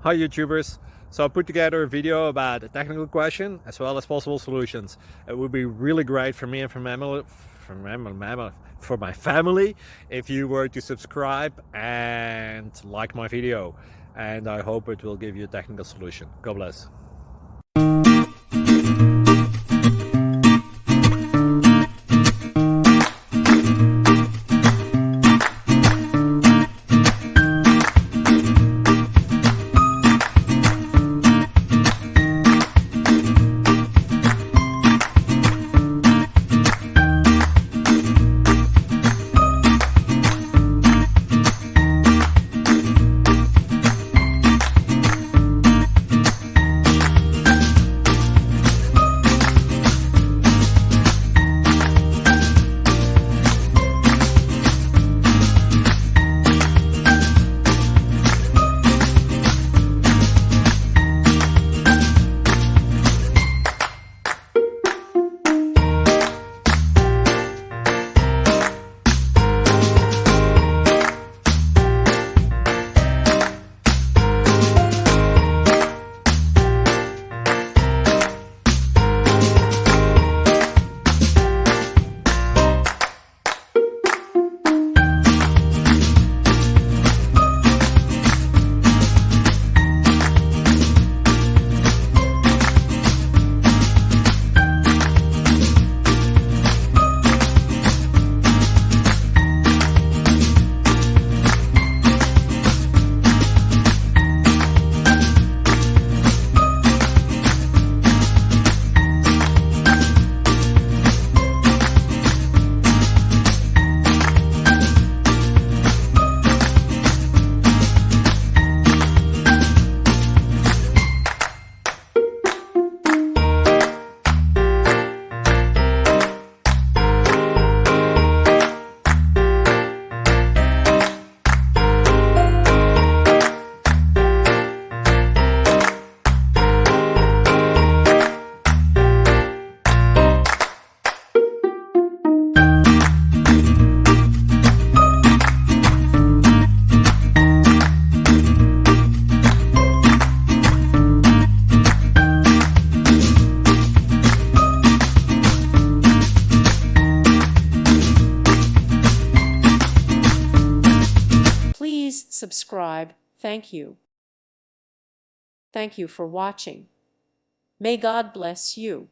Hi YouTubers! So I put together a video about a technical question as well as possible solutions. It would be really great for me and for my family if you were to subscribe and like my video, and I hope it will give you a technical solution. God bless. Please subscribe. Thank you. Thank you for watching. May God bless you.